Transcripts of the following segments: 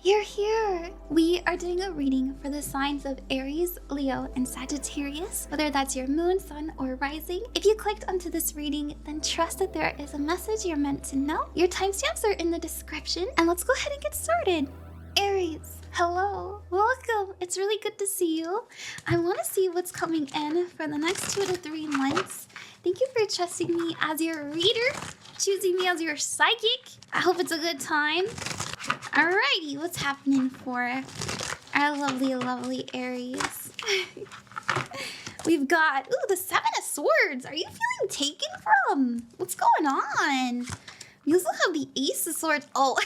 You're here! We are doing a reading for the signs of Aries, Leo, and Sagittarius, whether that's your moon, sun, or rising. If you clicked onto this reading, then trust that there is a message you're meant to know. Your timestamps are in the description, and let's go ahead and get started. Aries, hello, welcome. It's really good to see you. I want to see what's coming in for the next 2 to 3 months. Thank you for trusting me as your reader, choosing me as your psychic. I hope it's a good time. Alrighty, what's happening for our lovely, lovely Aries? We've got, the 7 of Swords. Are you feeling taken from? What's going on? We also have the Ace of Swords. Oh.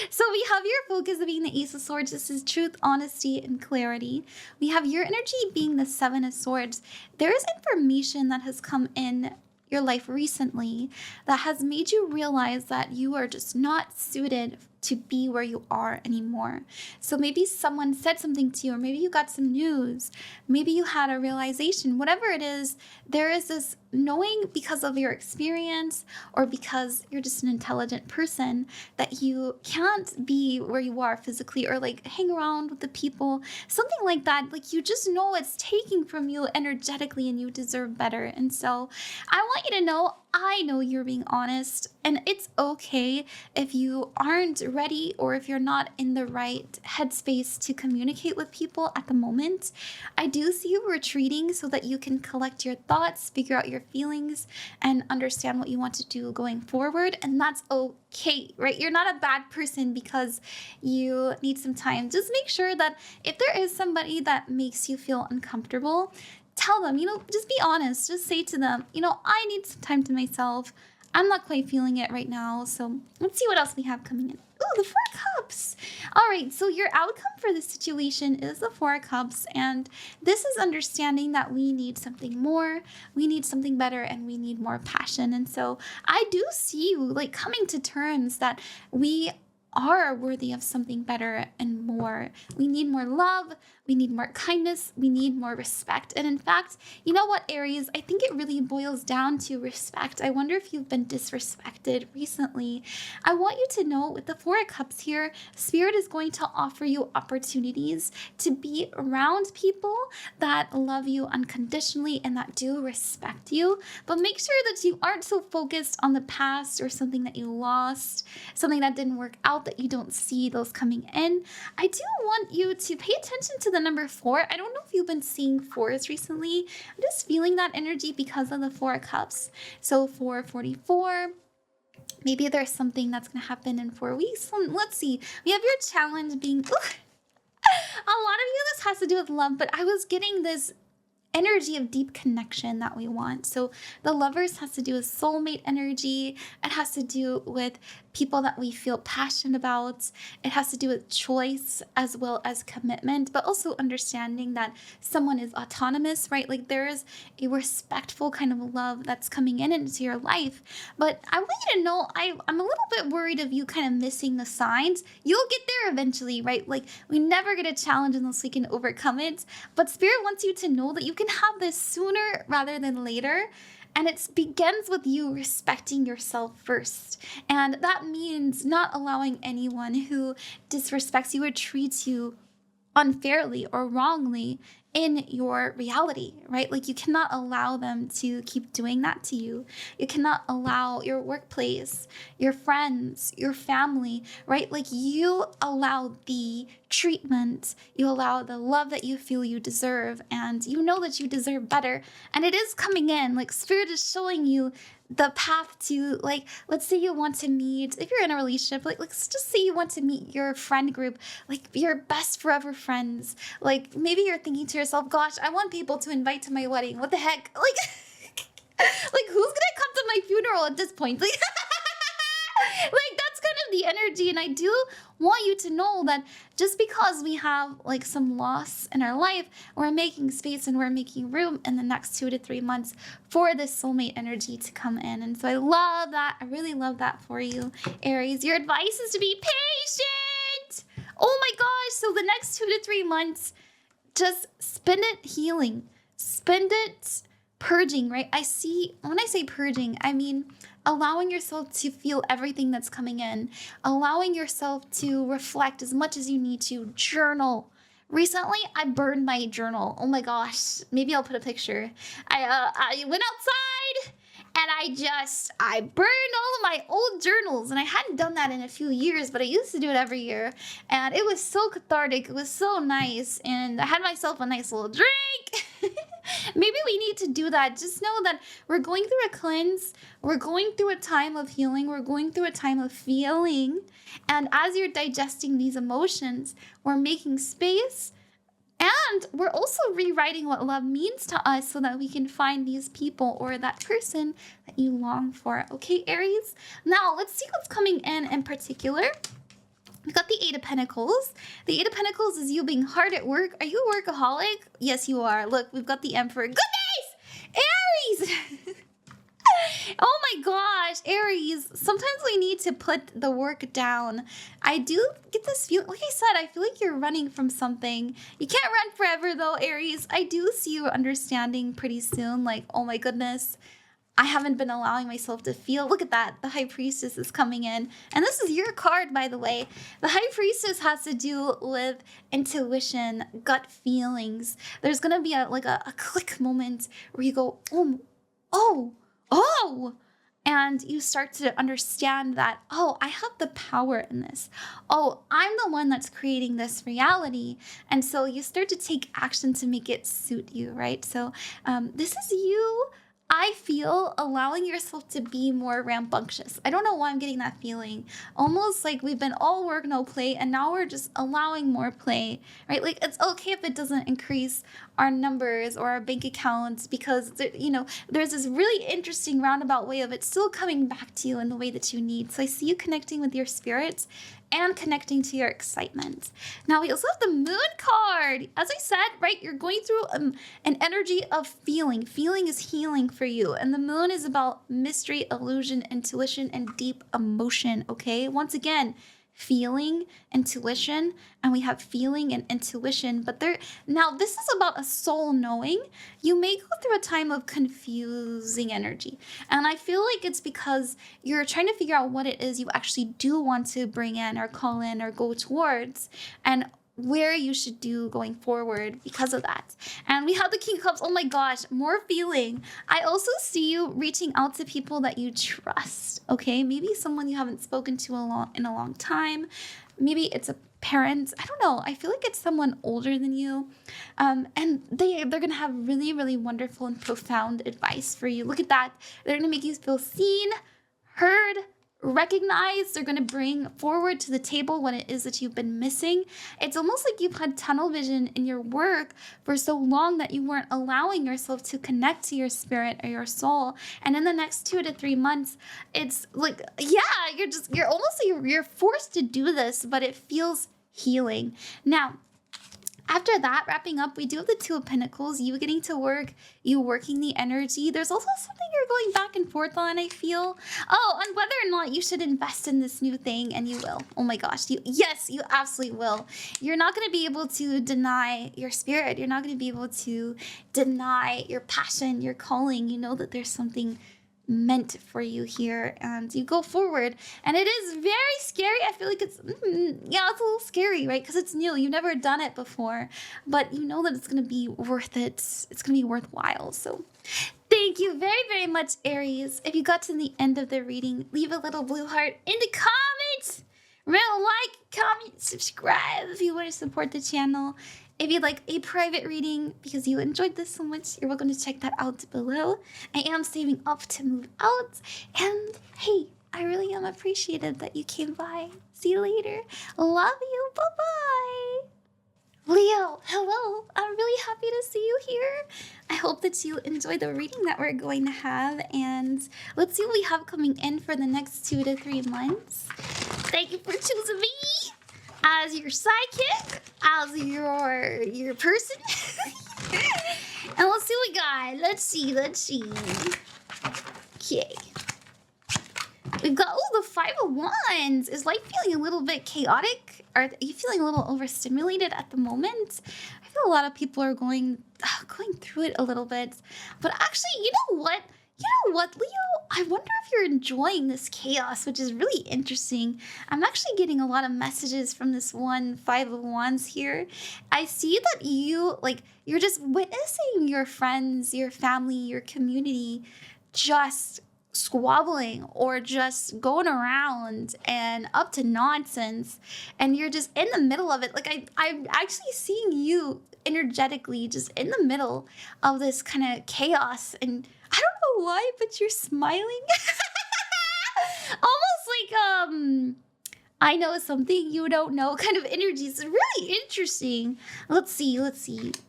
So we have your focus being the Ace of Swords. This is truth, honesty, and clarity. We have your energy being the 7 of Swords. There is information that has come in your life recently that has made you realize that you are just not suited to be where you are anymore. So maybe someone said something to you, or maybe you got some news, maybe you had a realization, whatever it is, there is this knowing because of your experience or because you're just an intelligent person that you can't be where you are physically or like hang around with the people, something like that. Like you just know it's taking from you energetically and you deserve better. And so I want you to know, I know you're being honest, and it's okay if you aren't ready or if you're not in the right headspace to communicate with people at the moment. I do see you retreating so that you can collect your thoughts, figure out your feelings, and understand what you want to do going forward. And that's okay, right? You're not a bad person because you need some time. Just make sure that if there is somebody that makes you feel uncomfortable, tell them, just be honest. Just say to them, I need some time to myself. I'm not quite feeling it right now. So let's see what else we have coming in. Ooh, the 4 of Cups. All right, so your outcome for this situation is the 4 of Cups. And this is understanding that we need something more, we need something better, and we need more passion. And so I do see you like coming to terms that we are worthy of something better and more. We need more love. We need more kindness. We need more respect. And in fact, you know what, Aries? I think it really boils down to respect. I wonder if you've been disrespected recently. I want you to know with the 4 of Cups here, Spirit is going to offer you opportunities to be around people that love you unconditionally and that do respect you. But make sure that you aren't so focused on the past or something that you lost, something that didn't work out, that you don't see those coming in. I do want you to pay attention to the number 4. I don't know if you've been seeing 4s recently. I'm just feeling that energy because of the 4 of Cups. So 444. Maybe there's something that's going to happen in 4 weeks. Let's see. We have your challenge being... a lot of you, this has to do with love, but I was getting this energy of deep connection that we want. So the Lovers has to do with soulmate energy. It has to do with people that we feel passionate about. It has to do with choice as well as commitment, but also understanding that someone is autonomous, right? Like there is a respectful kind of love that's coming in into your life. But I want you to know, I'm a little bit worried of you kind of missing the signs. You'll get there eventually, right? Like we never get a challenge unless we can overcome it. But Spirit wants you to know that you can have this sooner rather than later. And it begins with you respecting yourself first. And that means not allowing anyone who disrespects you or treats you unfairly or wrongly in your reality, right? Like you cannot allow them to keep doing that to you. You cannot allow your workplace, your friends, your family, right? Like you allow the treatment, you allow the love that you feel you deserve, and you know that you deserve better. And it is coming in, like Spirit is showing you the path to, like, let's say you want to meet, if you're in a relationship, like let's just say you want to meet your friend group, like your best forever friends. Like maybe you're thinking to yourself, gosh, I want people to invite to my wedding. What the heck? Like, like who's gonna come to my funeral at this point? Like, like that's kind of the energy. And I do want you to know that just because we have like some loss in our life, we're making space and we're making room in the next 2 to 3 months for this soulmate energy to come in. And so I love that. I really love that for you, Aries. Your advice is to be patient. Oh my gosh. So the next 2 to 3 months, just spend it healing. Spend it purging, right? When I say purging, I mean allowing yourself to feel everything that's coming in, allowing yourself to reflect as much as you need to, journal. Recently, I burned my journal. Oh my gosh, maybe I'll put a picture. I went outside and I burned all of my old journals, and I hadn't done that in a few years, but I used to do it every year, and it was so cathartic. It was so nice, and I had myself a nice little drink. Maybe we need to do that. Just know that we're going through a cleanse. We're going through a time of healing. We're going through a time of feeling. And as you're digesting these emotions, we're making space. And we're also rewriting what love means to us so that we can find these people or that person that you long for. Okay, Aries? Now, let's see what's coming in particular. We've got the Eight of Pentacles. The Eight of Pentacles is you being hard at work. Are you a workaholic? Yes, you are. Look, we've got the Emperor. Goodness! Aries! Oh my gosh, Aries. Sometimes we need to put the work down. I do get this feeling, like I said, I feel like you're running from something. You can't run forever though, Aries. I do see you understanding pretty soon, like, oh my goodness, I haven't been allowing myself to feel. Look at that. The High Priestess is coming in. And this is your card, by the way. The High Priestess has to do with intuition, gut feelings. There's going to be a click moment where you go, oh. And you start to understand that, oh, I have the power in this. Oh, I'm the one that's creating this reality. And so you start to take action to make it suit you, right? So this is you, I feel, allowing yourself to be more rambunctious. I don't know why I'm getting that feeling. Almost like we've been all work, no play, and now we're just allowing more play, right? Like, it's okay if it doesn't increase our numbers or our bank accounts, because, there's this really interesting roundabout way of it still coming back to you in the way that you need. So I see you connecting with your spirits and connecting to your excitement. Now, we also have the Moon card. As I said, right, you're going through an energy of feeling. Feeling is healing for you. And the Moon is about mystery, illusion, intuition, and deep emotion, okay? Once again, feeling, intuition, and we have feeling and intuition, but now this is about a soul knowing. You may go through a time of confusing energy, and I feel like it's because you're trying to figure out what it is you actually do want to bring in or call in or go towards, and where you should do going forward because of that. And we have the King of Cups. Oh my gosh, more feeling. I also see you reaching out to people that you trust, okay? Maybe someone you haven't spoken to in a long time. Maybe it's a parent. I don't know. I feel like it's someone older than you. And they're going to have really, really wonderful and profound advice for you. Look at that. They're going to make you feel seen, heard, recognize. They're going to bring forward to the table what it is that you've been missing. It's almost like you've had tunnel vision in your work for so long that you weren't allowing yourself to connect to your spirit or your soul. And in the next 2 to 3 months, it's like, you're forced to do this, but it feels healing. Now, after that, wrapping up, we do have the Two of Pentacles, you getting to work, you working the energy. There's also something you're going back and forth on, I feel. Oh, on whether or not you should invest in this new thing, and you will. Oh my gosh, yes, you absolutely will. You're not going to be able to deny your spirit. You're not going to be able to deny your passion, your calling. You know that there's something meant for you here, and you go forward, and it is very scary. I feel like it's a little scary, right? Because it's new, you've never done it before, but you know that it's going to be worth it. It's going to be worthwhile. So thank you very, very much, Aries. If you got to the end of the reading, leave a little blue heart in the comments. Remember, like, comment, subscribe if you want to support the channel. If you'd like a private reading because you enjoyed this so much, you're welcome to check that out below. I am saving up to move out. And hey, I really am appreciative that you came by. See you later. Love you. Bye-bye. Leo, hello. I'm really happy to see you here. I hope that you enjoy the reading that we're going to have. And let's see what we have coming in for the next 2 to 3 months. Thank you for choosing me as your sidekick, as your person. And let's see what we got. Let's see. Okay. We've got, the Five of Wands. Is life feeling a little bit chaotic? Are you feeling a little overstimulated at the moment? I feel a lot of people are going through it a little bit. But actually, you know what? You know what, Leo? I wonder if you're enjoying this chaos, which is really interesting. I'm actually getting a lot of messages from this one Five of Wands here. I see that you're just witnessing your friends, your family, your community just squabbling or just going around and up to nonsense, and you're just in the middle of it. Like I'm actually seeing you energetically just in the middle of this kind of chaos, and I don't know why, but you're smiling. Almost like I know something you don't know kind of energy. It's really interesting. Let's see.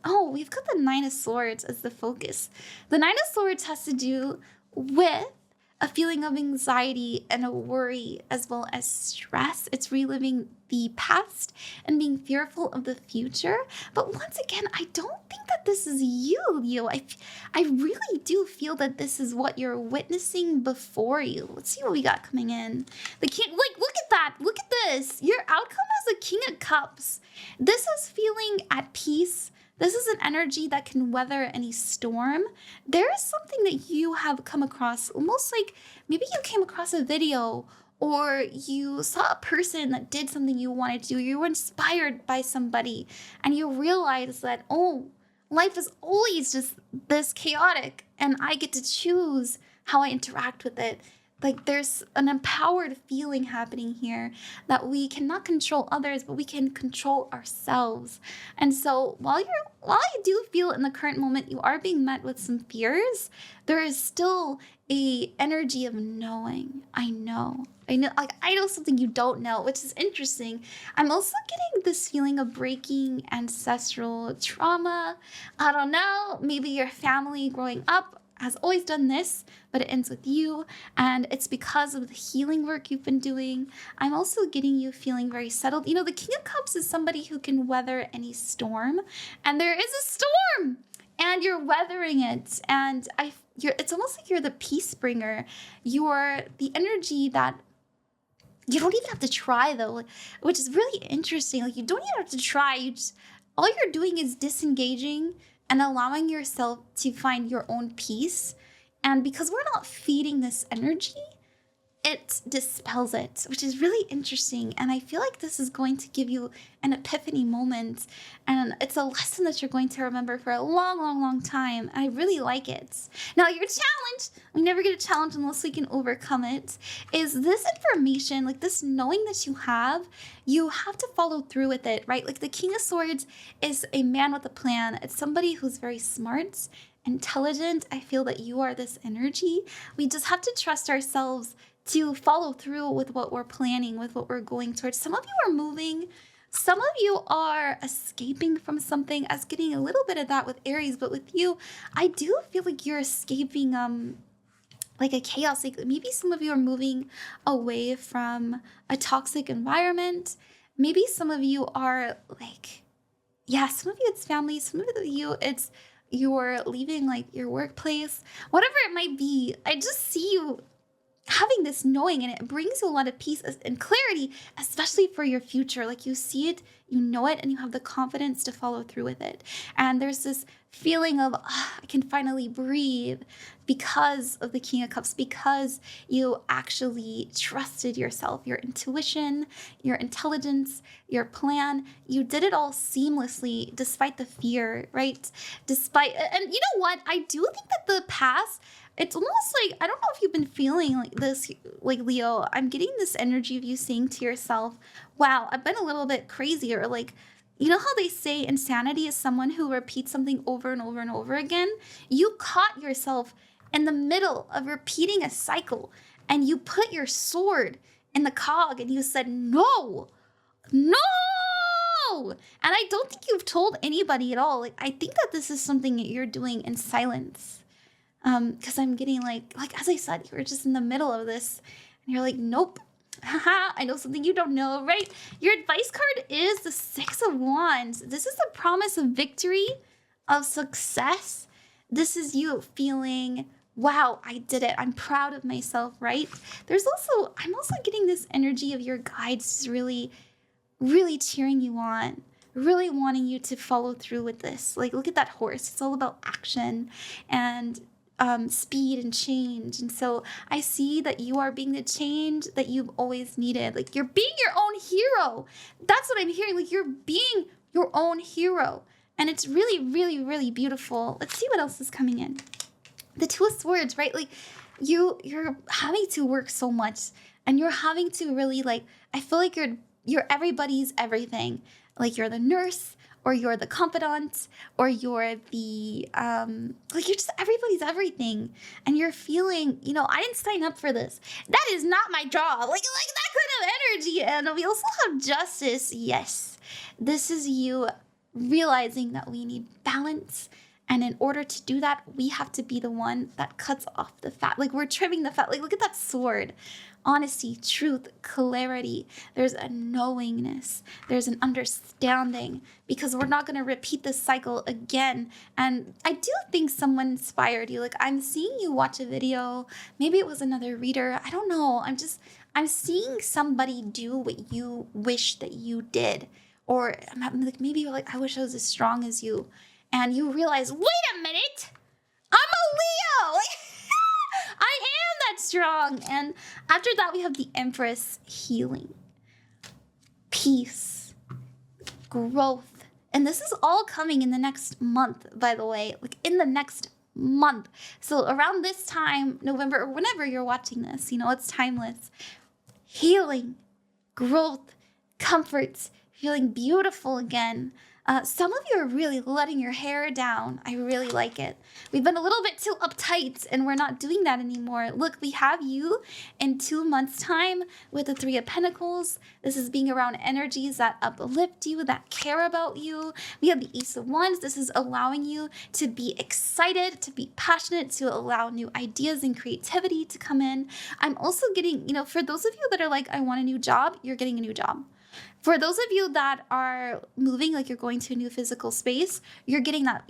Oh, we've got the Nine of Swords as the focus. The Nine of Swords has to do with a feeling of anxiety and a worry as well as stress. It's reliving the past and being fearful of the future. But once again, I don't think that this is you, Leo. I really do feel that this is what you're witnessing before you. Let's see what we got coming in. The king, like, look at that. Look at this. Your outcome as a King of Cups. This is feeling at peace. This is an energy that can weather any storm. There is something that you have come across, almost like maybe you came across a video or you saw a person that did something you wanted to do. You were inspired by somebody and you realize that, oh, life is always just this chaotic and I get to choose how I interact with it. Like there's an empowered feeling happening here that we cannot control others, but we can control ourselves. And so while you do feel in the current moment you are being met with some fears, there is still a energy of knowing. I know, like I know something you don't know, which is interesting. I'm also getting this feeling of breaking ancestral trauma. I don't know, maybe your family growing up has always done this, but it ends with you, and it's because of the healing work you've been doing. I'm also getting you feeling very settled. You know, the King of Cups is somebody who can weather any storm, and there is a storm, and you're weathering it, and it's almost like you're the peace bringer. You're the energy that you don't even have to try, though, which is really interesting. Like, you don't even have to try. All you're doing is disengaging and allowing yourself to find your own peace. And because we're not feeding this energy, it dispels it, which is really interesting. And I feel like this is going to give you an epiphany moment. And it's a lesson that you're going to remember for a long, long, long time. I really like it. Now, your challenge, we never get a challenge unless we can overcome it, is this information, like this knowing that you have to follow through with it, right? Like the King of Swords is a man with a plan. It's somebody who's very smart, intelligent. I feel that you are this energy. We just have to trust ourselves to follow through with what we're planning, with what we're going towards. Some of you are moving. Some of you are escaping from something. I was getting a little bit of that with Aries, but with you, I do feel like you're escaping like a chaos. Like maybe some of you are moving away from a toxic environment. Maybe some of you are like, yeah, some of you it's family, some of you it's you're leaving like your workplace, whatever it might be. I just see you having this knowing, and it brings you a lot of peace and clarity, especially for your future. Like you see it, you know it, and you have the confidence to follow through with it. And there's this feeling of, I can finally breathe because of the King of Cups, because you actually trusted yourself, your intuition, your intelligence, your plan. You did it all seamlessly despite the fear, right? And you know what? I do think that the past, it's almost like, I don't know if you've been feeling like this, like Leo, I'm getting this energy of you saying to yourself, wow, I've been a little bit crazy, or like, you know how they say insanity is someone who repeats something over and over and over again? You caught yourself in the middle of repeating a cycle and you put your sword in the cog and you said, no. And I don't think you've told anybody at all. Like, I think that this is something that you're doing in silence. Because I'm getting like as I said, you were just in the middle of this and you're like, nope, haha, I know something you don't know, right? Your advice card is the Six of Wands. This is the promise of victory, of success. This is you feeling, wow, I did it. I'm proud of myself, right? I'm also getting this energy of your guides just really, really cheering you on, really wanting you to follow through with this. Like, look at that horse. It's all about action. And speed and change. And so I see that you are being the change that you've always needed. Like, you're being your own hero. That's what I'm hearing. Like, you're being your own hero. And it's really, really, really beautiful. Let's see what else is coming in. The Two of Swords, right? Like, you're having to work so much, and you're having to really, like, I feel like you're everybody's everything. Like, you're the nurse, or you're the confidant, or you're the like, you're just everybody's everything. And you're feeling, I didn't sign up for this. That is not my job. Like that kind of energy. And we also have Justice. Yes, this is you realizing that we need balance. And in order to do that, we have to be the one that cuts off the fat. Like, we're trimming the fat. Like, look at that sword. Honesty, truth, clarity. There's a knowingness. There's an understanding, because we're not going to repeat this cycle again. And I do think someone inspired you. Like, I'm seeing you watch a video. Maybe it was another reader. I don't know. I'm seeing somebody do what you wish that you did. Or like, maybe you're like, I wish I was as strong as you. And you realize, wait a minute, I'm a Leo. I am that strong. And after that, we have the Empress, healing, peace, growth. And this is all coming in the next month, by the way, like in the next month. So around this time, November, or whenever you're watching this, it's timeless. Healing, growth, comforts, feeling beautiful again. Some of you are really letting your hair down. I really like it. We've been a little bit too uptight, and we're not doing that anymore. Look, we have you in 2 months' time with the Three of Pentacles. This is being around energies that uplift you, that care about you. We have the Ace of Wands. This is allowing you to be excited, to be passionate, to allow new ideas and creativity to come in. I'm also getting, for those of you that are like, I want a new job, you're getting a new job. For those of you that are moving, like you're going to a new physical space, you're getting that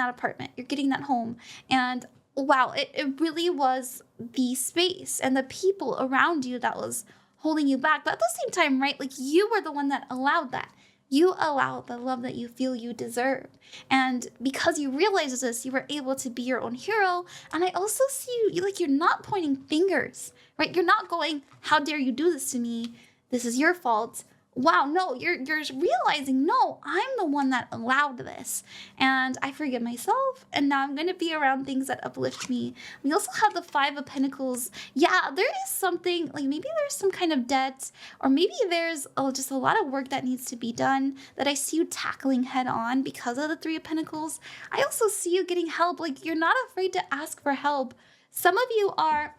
apartment, you're getting that home. And wow, it really was the space and the people around you that was holding you back. But at the same time, right, like, you were the one that allowed that. You allowed the love that you feel you deserve. And because you realized this, you were able to be your own hero. And I also see you, like, you're not pointing fingers, right? You're not going, how dare you do this to me? This is your fault. Wow, no, you're realizing, no, I'm the one that allowed this. And I forgive myself, and now I'm going to be around things that uplift me. We also have the Five of Pentacles. Yeah, there is something, like, maybe there's some kind of debt, or maybe there's just a lot of work that needs to be done that I see you tackling head on because of the Three of Pentacles. I also see you getting help. Like, you're not afraid to ask for help. Some of you are,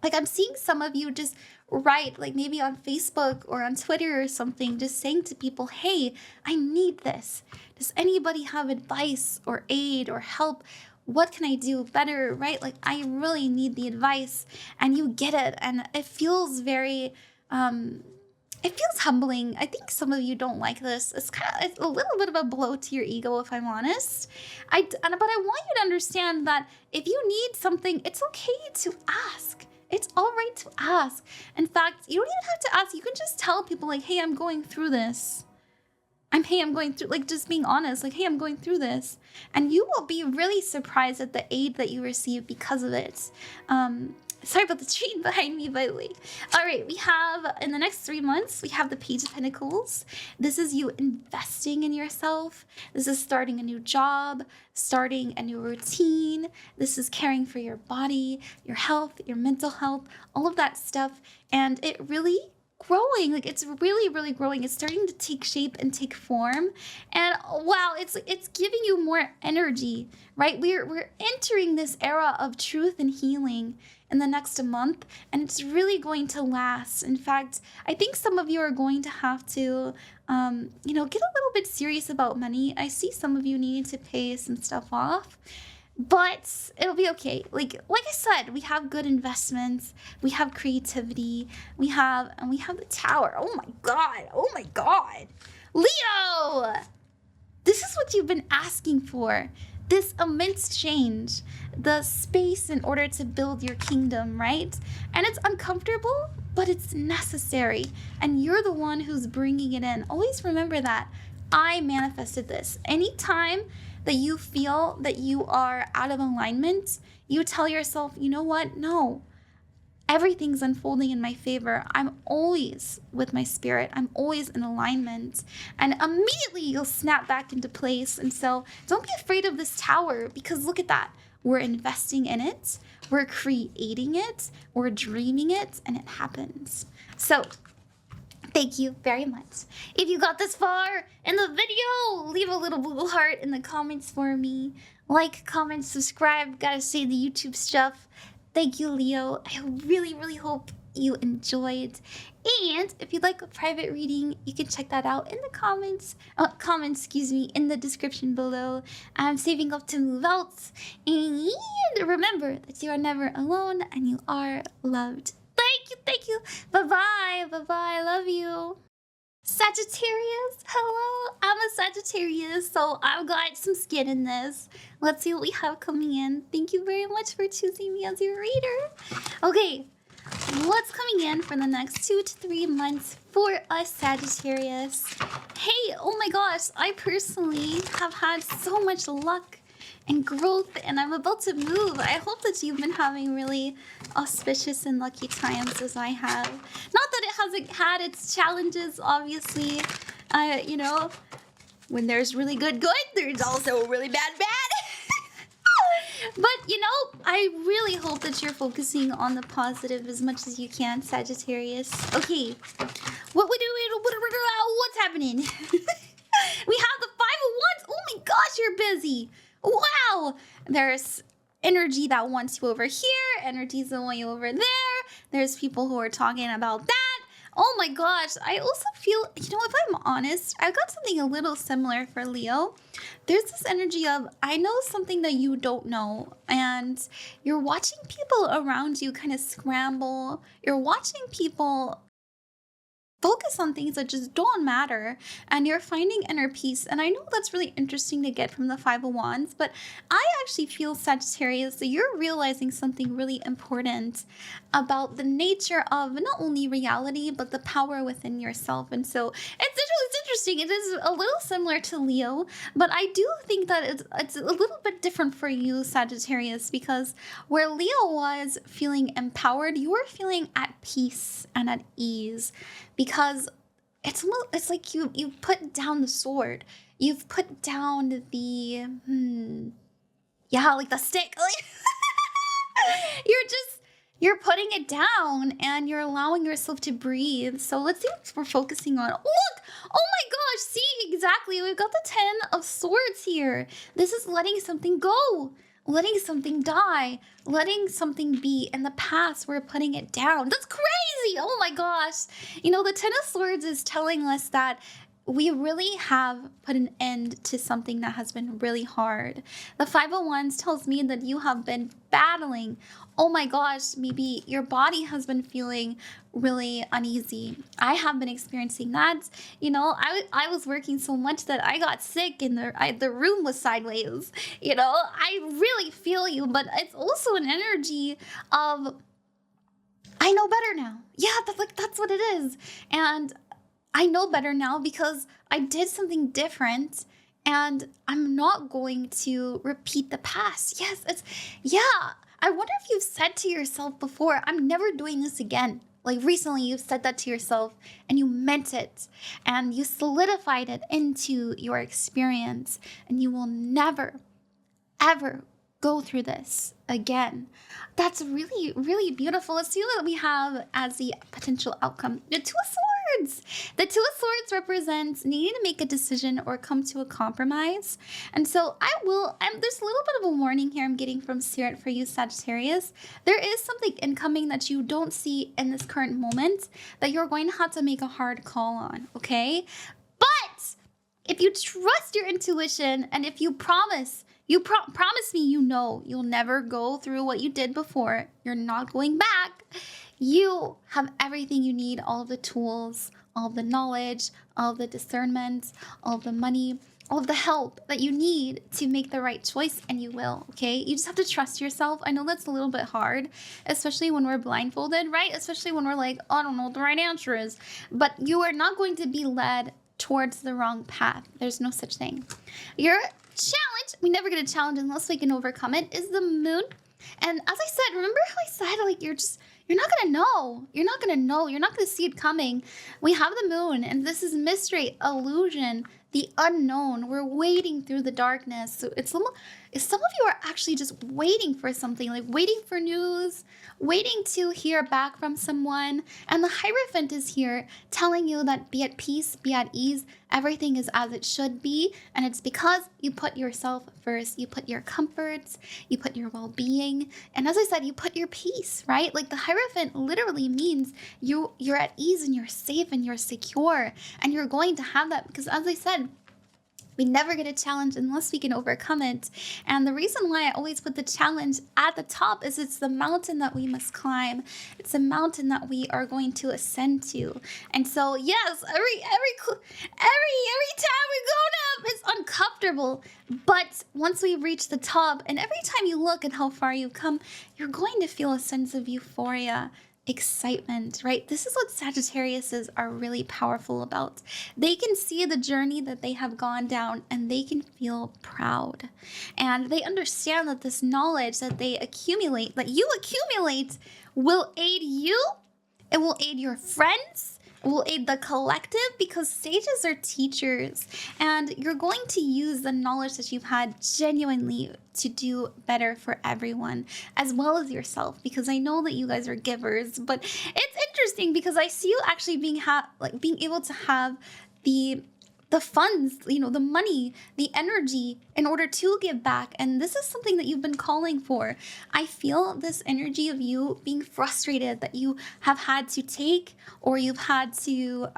like, I'm seeing some of you just write, like, maybe on Facebook or on Twitter or something, just saying to people, hey, I need this. Does anybody have advice or aid or help? What can I do better, right? Like, I really need the advice, and you get it. And it feels very, it feels humbling. I think some of you don't like this. It's a little bit of a blow to your ego, if I'm honest. But I want you to understand that if you need something, it's okay to ask. It's all right to ask. In fact, you don't even have to ask. You can just tell people, like, hey, I'm going through this. Like, just being honest, like, hey, I'm going through this. And you will be really surprised at the aid that you receive because of it. Sorry about the tree behind me, by the way. All right, we have, in the next 3 months, we have the Page of Pentacles. This is you investing in yourself. This is starting a new job, starting a new routine. This is caring for your body, your health, your mental health, all of that stuff. And it really growing, like, it's really, really growing. It's starting to take shape and take form. And wow, it's giving you more energy, right? We're entering this era of truth and healing in the next month, and it's really going to last. In fact, I think some of you are going to have to get a little bit serious about money. I see some of you needing to pay some stuff off, but it'll be okay. Like I said, we have good investments, we have creativity, we have the Tower. Oh my god. Leo! This is what you've been asking for. This immense change, the space in order to build your kingdom, right? And it's uncomfortable, but it's necessary. And you're the one who's bringing it in. Always remember that. I manifested this. Anytime that you feel that you are out of alignment, you tell yourself, you know what? No, everything's unfolding in my favor. I'm always with my spirit. I'm always in alignment. And immediately you'll snap back into place. And so don't be afraid of this tower, because look at that. We're investing in it. We're creating it. We're dreaming it. And it happens. So thank you very much. If you got this far in the video, leave a little blue heart in the comments for me. Like, comment, subscribe. Gotta say the YouTube stuff. Thank you, Leo. I really, really hope you enjoyed. And if you'd like a private reading, you can check that out in the comments. In the description below. I'm saving up to move out. And remember that you are never alone and you are loved. Thank you. Bye-bye. Bye-bye. I love you. Sagittarius, hello. I'm a Sagittarius, so I've got some skin in this. Let's see what we have coming in. Thank you very much for choosing me as your reader. Okay, what's coming in for the next 2 to 3 months for us Sagittarius? Hey, oh my gosh, I personally have had so much luck and growth, and I'm about to move. I hope that you've been having really auspicious and lucky times as I have. Not that it hasn't had its challenges, obviously. You know, when there's really good, there's also really bad. But, you know, I really hope that you're focusing on the positive as much as you can, Sagittarius. Okay, what's happening? We have the 5 of Wands. Oh my gosh, you're busy. Wow, there's energy that wants you over here, energies that want you over there. There's people who are talking about that. Oh my gosh, I also feel, you know, if I'm honest, I've got something a little similar for Leo. There's this energy of, I know something that you don't know, and you're watching people around you kind of scramble. You're watching people focus on things that just don't matter, and you're finding inner peace. And I know that's really interesting to get from the 5 of Wands, but I actually feel, Sagittarius, that you're realizing something really important about the nature of not only reality, but the power within yourself. And so it's interesting. It is a little similar to Leo, but I do think that it's a little bit different for you, Sagittarius, because where Leo was feeling empowered, you were feeling at peace and at ease. Because it's like you put down the sword. You've put down the like the stick. You're putting it down and you're allowing yourself to breathe. So let's see what we're focusing on. Look! Oh my gosh, see, exactly. We've got the 10 of Swords here. This is letting something go. Letting something die, letting something be. In the past, we're putting it down. That's crazy. Oh my gosh. You know, the 10 of Swords is telling us that we really have put an end to something that has been really hard. The 5 of Wands tells me that you have been battling. Oh my gosh, maybe your body has been feeling really uneasy. I have been experiencing that. You know, I was working so much that I got sick and the room was sideways. You know, I really feel you, but it's also an energy of, I know better now. Yeah, that's what it is. And I know better now because I did something different, and I'm not going to repeat the past. I wonder if you've said to yourself before, I'm never doing this again. Like recently you've said that to yourself and you meant it and you solidified it into your experience, and you will never, ever go through this again. That's really, really beautiful. Let's see what we have as the potential outcome. The 2 of Swords. The 2 of Swords represents needing to make a decision or come to a compromise. And so there's a little bit of a warning here I'm getting from Spirit for you, Sagittarius. There is something incoming that you don't see in this current moment that you're going to have to make a hard call on, okay? But if you trust your intuition and if you promise me, you know you'll never go through what you did before. You're not going back. You have everything you need, all of the tools, all of the knowledge, all of the discernment, all of the money, all of the help that you need to make the right choice, and you will, okay? You just have to trust yourself. I know that's a little bit hard, especially when we're blindfolded, right? Especially when we're like, I don't know what the right answer is. But you are not going to be led towards the wrong path. There's no such thing. Your challenge we never get a challenge unless we can overcome it, is the moon. And as I said, remember how I said, like, you're not gonna know. You're not gonna know. You're not gonna see it coming. We have the moon, and this is mystery, illusion, the unknown. We're wading through the darkness. So some of you are actually just waiting for something, like waiting for news, waiting to hear back from someone. And the Hierophant is here telling you that be at peace, be at ease. Everything is as it should be. And it's because you put yourself first. You put your comforts, you put your well-being. And as I said, you put your peace, right? Like the Hierophant literally means you're at ease and you're safe and you're secure. And you're going to have that because, as I said, we never get a challenge unless we can overcome it. And the reason why I always put the challenge at the top is it's the mountain that we must climb. It's a mountain that we are going to ascend to. And so, yes, every time we're going up, it's uncomfortable. But once we reach the top, and every time you look at how far you've come, you're going to feel a sense of euphoria, excitement, right? This is what Sagittariuses are really powerful about. They can see the journey that they have gone down and they can feel proud. And they understand that this knowledge that they accumulate, that you accumulate, will aid you. It will aid your friends. Will aid the collective because sages are teachers and you're going to use the knowledge that you've had genuinely to do better for everyone as well as yourself, because I know that you guys are givers. But it's interesting because I see you actually being able to have the funds, the money, the energy in order to give back. And this is something that you've been calling for. I feel this energy of you being frustrated that you have had to take, or you've had to,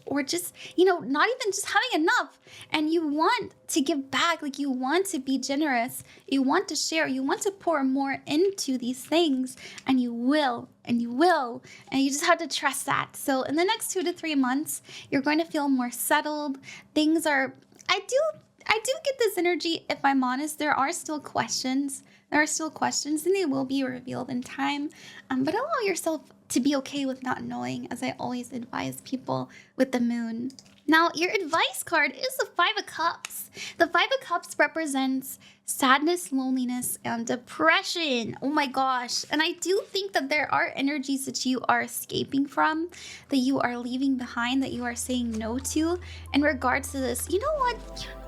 or just, not even just having enough. And you want to give back, like you want to be generous. You want to share. You want to pour more into these things, and you will. And you will, and you just have to trust that. So in the next 2 to 3 months, you're going to feel more settled. Things are, I do get this energy, if I'm honest. There are still questions. And they will be revealed in time. But allow yourself to be okay with not knowing, as I always advise people with the moon. Now, your advice card is the 5 of Cups. The 5 of Cups represents sadness, loneliness, and depression. Oh my gosh. And I do think that there are energies that you are escaping from, that you are leaving behind, that you are saying no to in regards to this. You know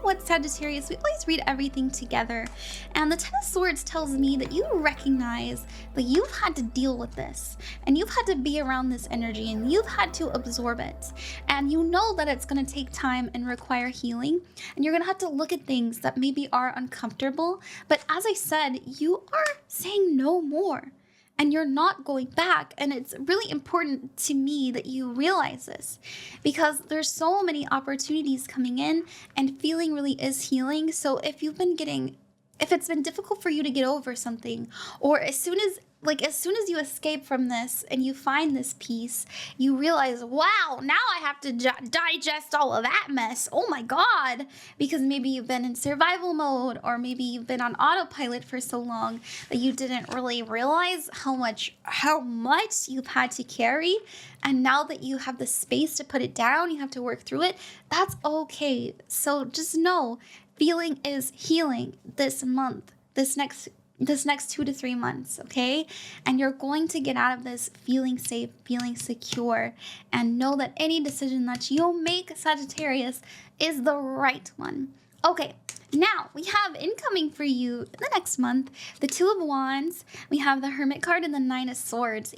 what, Sagittarius? We always read everything together. And the 10 of Swords tells me that you recognize that you've had to deal with this, and you've had to be around this energy, and you've had to absorb it. And you know that it's going to take time and require healing, and you're going to have to look at things that maybe are uncomfortable. But as I said, you are saying no more. And you're not going back. And it's really important to me that you realize this, because there's so many opportunities coming in, and feeling really is healing. So if it's been difficult for you to get over something, or as soon as you escape from this and you find this peace, you realize, wow, now I have to digest all of that mess. Oh my God. Because maybe you've been in survival mode, or maybe you've been on autopilot for so long that you didn't really realize how much you've had to carry. And now that you have the space to put it down, you have to work through it. That's okay. So just know, feeling is healing this month, this next 2 to 3 months, okay? And you're going to get out of this feeling safe, feeling secure, and know that any decision that you'll make, Sagittarius, is the right one. Okay, now we have incoming for you in the next month, the 2 of Wands, we have the Hermit card, and the 9 of Swords.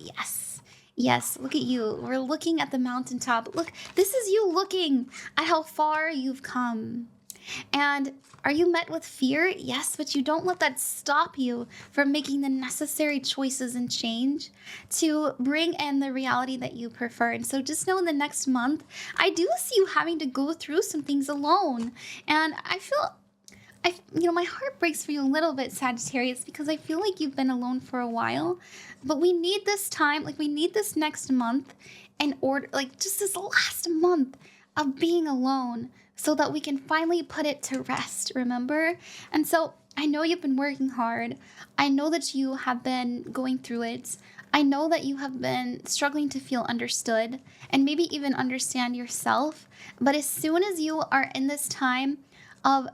Yes, look at you. We're looking at the mountaintop. Look, this is you looking at how far you've come. And are you met with fear? Yes, but you don't let that stop you from making the necessary choices and change to bring in the reality that you prefer. And so just know in the next month, I do see you having to go through some things alone. And my heart breaks for you a little bit, Sagittarius, because I feel like you've been alone for a while. But we need this time, we need this next month in order, just this last month of being alone, so that we can finally put it to rest, remember? And so I know you've been working hard. I know that you have been going through it. I know that you have been struggling to feel understood and maybe even understand yourself. But as soon as you are in this time of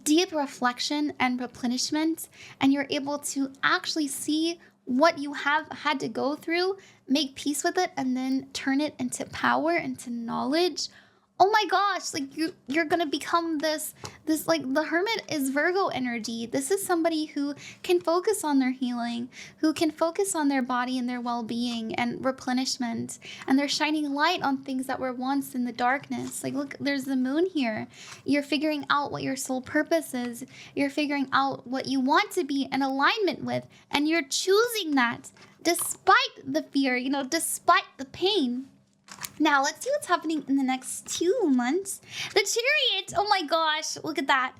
deep reflection and replenishment, and you're able to actually see what you have had to go through, make peace with it, and then turn it into power, into knowledge. Oh my gosh, like you're gonna become this like the Hermit is Virgo energy. This is somebody who can focus on their healing, who can focus on their body and their well-being and replenishment, and they're shining light on things that were once in the darkness. Like look, there's the moon here. You're figuring out what your soul purpose is. You're figuring out what you want to be in alignment with, and you're choosing that despite the fear, despite the pain. Now, let's see what's happening in the next 2 months. The Chariot, oh my gosh, look at that.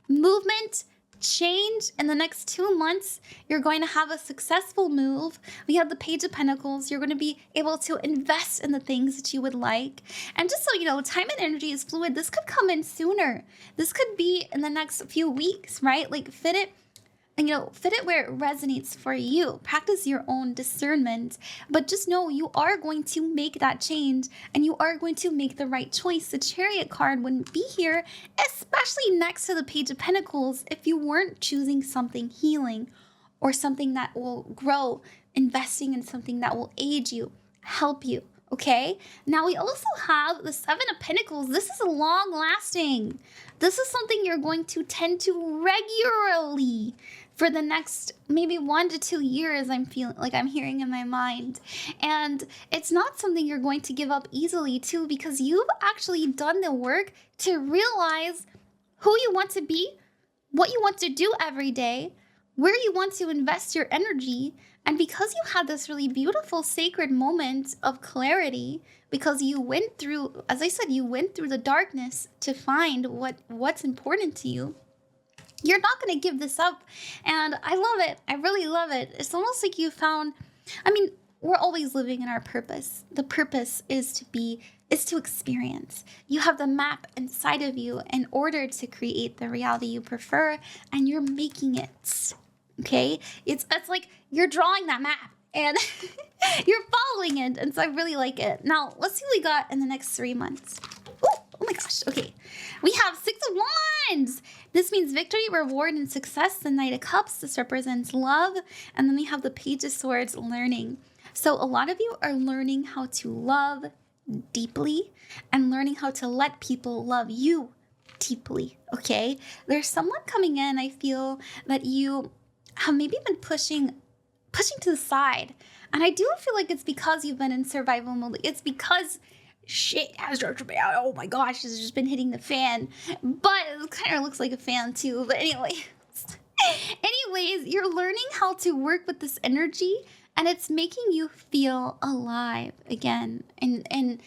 Movement, change in the next 2 months. You're going to have a successful move. We have the Page of Pentacles. You're going to be able to invest in the things that you would like. And just so you know, time and energy is fluid. This could come in sooner. This could be in the next few weeks, right? Like fit it. And fit it where it resonates for you. Practice your own discernment. But just know you are going to make that change and you are going to make the right choice. The Chariot card wouldn't be here, especially next to the Page of Pentacles, if you weren't choosing something healing or something that will grow, investing in something that will aid you, help you. Okay, now we also have the Seven of Pentacles. This is long lasting. This is something you're going to tend to regularly for the next maybe 1 to 2 years. I'm hearing in my mind. And it's not something you're going to give up easily too, because you've actually done the work to realize who you want to be, what you want to do every day, where you want to invest your energy. And because you had this really beautiful sacred moment of clarity, because you went through, as I said, you went through the darkness to find what's important to you, you're not going to give this up. And I love it. I really love it. It's almost like you found, we're always living in our purpose. The purpose is to experience. You have the map inside of you in order to create the reality you prefer, and you're making it. Okay, it's like you're drawing that map and you're following it, and so I really like it. Now let's see what we got in the next 3 months. Oh my gosh. Okay, we have Six of Wands. This means victory, reward, and success. The Knight of Cups, this represents love, and then we have the Page of Swords, learning. So a lot of you are learning how to love deeply and learning how to let people love you deeply. Okay, there's someone coming in, I feel, that you have maybe been pushing to the side. And I do feel like it's because you've been in survival mode. It's because shit has just been, oh my gosh, it's just been hitting the fan. But it kind of looks like a fan too. But anyways, you're learning how to work with this energy, and it's making you feel alive again, in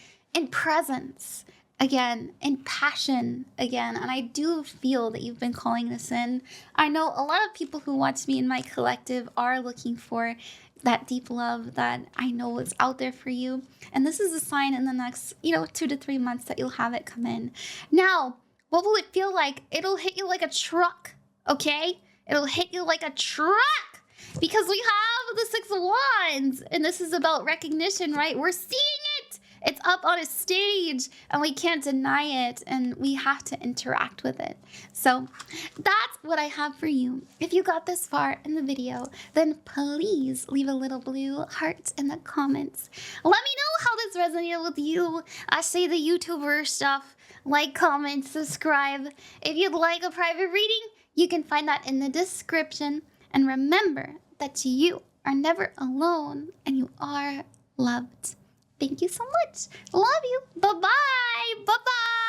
presence again, in passion again. And I do feel that you've been calling this in. I know a lot of people who watch me in my collective are looking for that deep love that I know is out there for you. And this is a sign in the next, 2 to 3 months that you'll have it come in. Now, what will it feel like? It'll hit you like a truck, okay? It'll hit you like a truck, because we have the Six of Wands, and this is about recognition, right? We're seeing it. It's up on a stage, and we can't deny it, and we have to interact with it. So that's what I have for you. If you got this far in the video, then please leave a little blue heart in the comments. Let me know how this resonated with you. I say the YouTuber stuff. Like, comment, subscribe. If you'd like a private reading, you can find that in the description. And remember that you are never alone, and you are loved. Thank you so much. Love you. Bye-bye. Bye-bye.